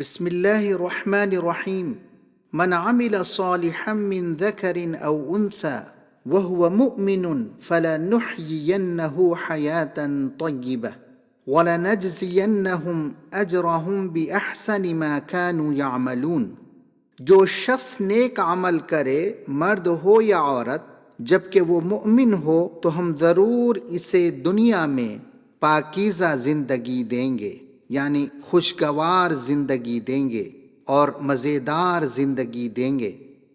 بسم اللہ الرحمن الرحیم من عمل صالحا من ذکر او انثى وهو مؤمن فلنحيينه حیاتا طیبہ ولنجزینهم اجرهم باحسن ما كانوا يعملون۔ جو شخص نیک عمل کرے، مرد ہو یا عورت، جبکہ وہ مؤمن ہو تو ہم ضرور اسے دنیا میں پاکیزہ زندگی دیں گے، یعنی خوشگوار زندگی دیں گے اور مزیدار زندگی دیں گے،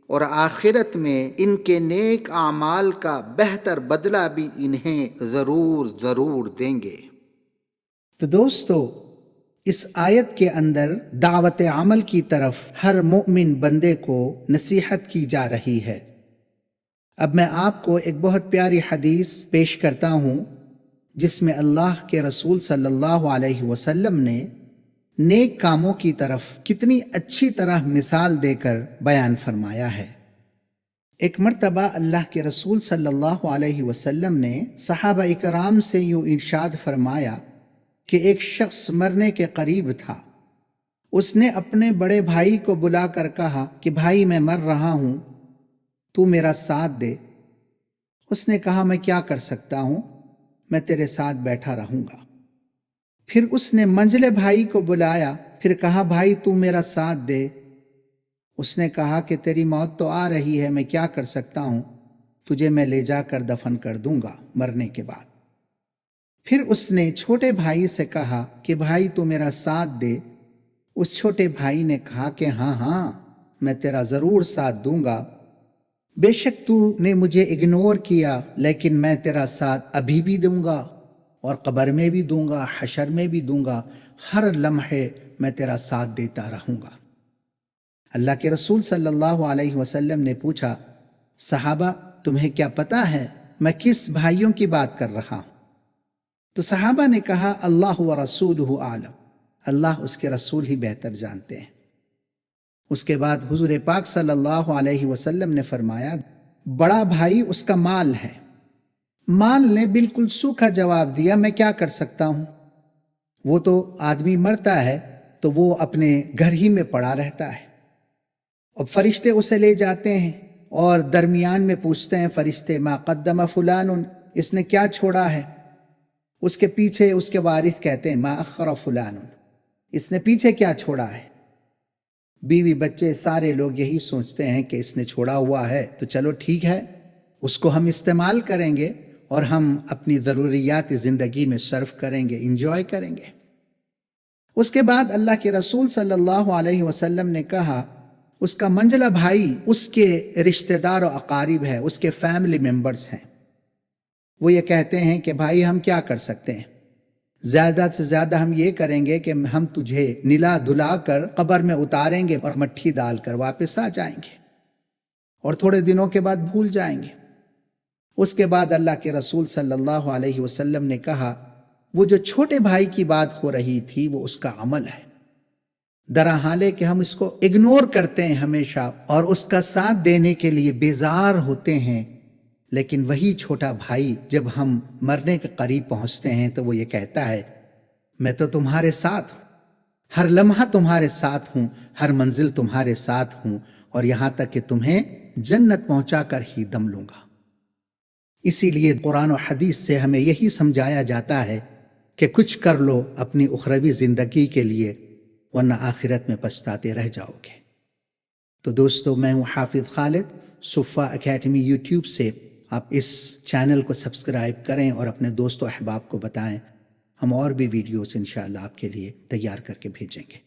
اور آخرت میں ان کے نیک اعمال کا بہتر بدلہ بھی انہیں ضرور دیں گے۔ تو دوستو، اس آیت کے اندر دعوت عمل کی طرف ہر مومن بندے کو نصیحت کی جا رہی ہے۔ اب میں آپ کو ایک بہت پیاری حدیث پیش کرتا ہوں جس میں اللہ کے رسول صلی اللہ علیہ وسلم نے نیک کاموں کی طرف کتنی اچھی طرح مثال دے کر بیان فرمایا ہے۔ ایک مرتبہ اللہ کے رسول صلی اللہ علیہ وسلم نے صحابہ اکرام سے یوں ارشاد فرمایا کہ ایک شخص مرنے کے قریب تھا۔ اس نے اپنے بڑے بھائی کو بلا کر کہا کہ بھائی میں مر رہا ہوں، تو میرا ساتھ دے۔ اس نے کہا میں کیا کر سکتا ہوں، میں تیرے ساتھ بیٹھا رہوں گا۔ پھر اس نے منجلے بھائی کو بلایا، پھر کہا بھائی تو میرا ساتھ دے۔ اس نے کہا کہ تیری موت تو آ رہی ہے، میں کیا کر سکتا ہوں، تجھے میں لے جا کر دفن کر دوں گا مرنے کے بعد۔ پھر اس نے چھوٹے بھائی سے کہا کہ بھائی تو میرا ساتھ دے۔ اس چھوٹے بھائی نے کہا کہ ہاں میں تیرا ضرور ساتھ دوں گا، بے شک تو نے مجھے اگنور کیا، لیکن میں تیرا ساتھ ابھی بھی دوں گا، اور قبر میں بھی دوں گا، حشر میں بھی دوں گا، ہر لمحے میں تیرا ساتھ دیتا رہوں گا۔ اللہ کے رسول صلی اللہ علیہ وسلم نے پوچھا صحابہ تمہیں کیا پتا ہے میں کس بھائیوں کی بات کر رہا ہوں؟ تو صحابہ نے کہا اللہ و رسولہ عالم، اللہ اس کے رسول ہی بہتر جانتے ہیں۔ اس کے بعد حضور پاک صلی اللہ علیہ وسلم نے فرمایا بڑا بھائی اس کا مال ہے۔ مال نے بالکل سوکھا جواب دیا میں کیا کر سکتا ہوں، وہ تو آدمی مرتا ہے تو وہ اپنے گھر ہی میں پڑا رہتا ہے، اور فرشتے اسے لے جاتے ہیں اور درمیان میں پوچھتے ہیں فرشتے ما قدم فلان، اس نے کیا چھوڑا ہے؟ اس کے پیچھے اس کے وارث کہتے ہیں ما اخر فلان، اس نے پیچھے کیا چھوڑا ہے؟ بیوی بچے سارے لوگ یہی سوچتے ہیں کہ اس نے چھوڑا ہوا ہے تو چلو ٹھیک ہے، اس کو ہم استعمال کریں گے اور ہم اپنی ضروریات زندگی میں صرف کریں گے، انجوائے کریں گے۔ اس کے بعد اللہ کے رسول صلی اللہ علیہ وسلم نے کہا اس کا منجلا بھائی اس کے رشتہ دار و اقارب ہے، اس کے فیملی ممبرز ہیں۔ وہ یہ کہتے ہیں کہ بھائی ہم کیا کر سکتے ہیں، زیادہ سے زیادہ ہم یہ کریں گے کہ ہم تجھے نلا دھلا کر قبر میں اتاریں گے اور مٹھی ڈال کر واپس آ جائیں گے، اور تھوڑے دنوں کے بعد بھول جائیں گے۔ اس کے بعد اللہ کے رسول صلی اللہ علیہ وسلم نے کہا وہ جو چھوٹے بھائی کی بات ہو رہی تھی وہ اس کا عمل ہے، درحال ہے کہ ہم اس کو اگنور کرتے ہیں ہمیشہ اور اس کا ساتھ دینے کے لیے بیزار ہوتے ہیں، لیکن وہی چھوٹا بھائی جب ہم مرنے کے قریب پہنچتے ہیں تو وہ یہ کہتا ہے میں تو تمہارے ساتھ ہوں، ہر لمحہ تمہارے ساتھ ہوں، ہر منزل تمہارے ساتھ ہوں، اور یہاں تک کہ تمہیں جنت پہنچا کر ہی دم لوں گا۔ اسی لیے قرآن و حدیث سے ہمیں یہی سمجھایا جاتا ہے کہ کچھ کر لو اپنی اخروی زندگی کے لیے، ورنہ آخرت میں پچھتاتے رہ جاؤ گے۔ تو دوستو، میں ہوں حافظ خالد، صفہ اکیڈمی یوٹیوب سے۔ آپ اس چینل کو سبسکرائب کریں اور اپنے دوست و احباب کو بتائیں، ہم اور بھی ویڈیوز انشاءاللہ آپ کے لیے تیار کر کے بھیجیں گے۔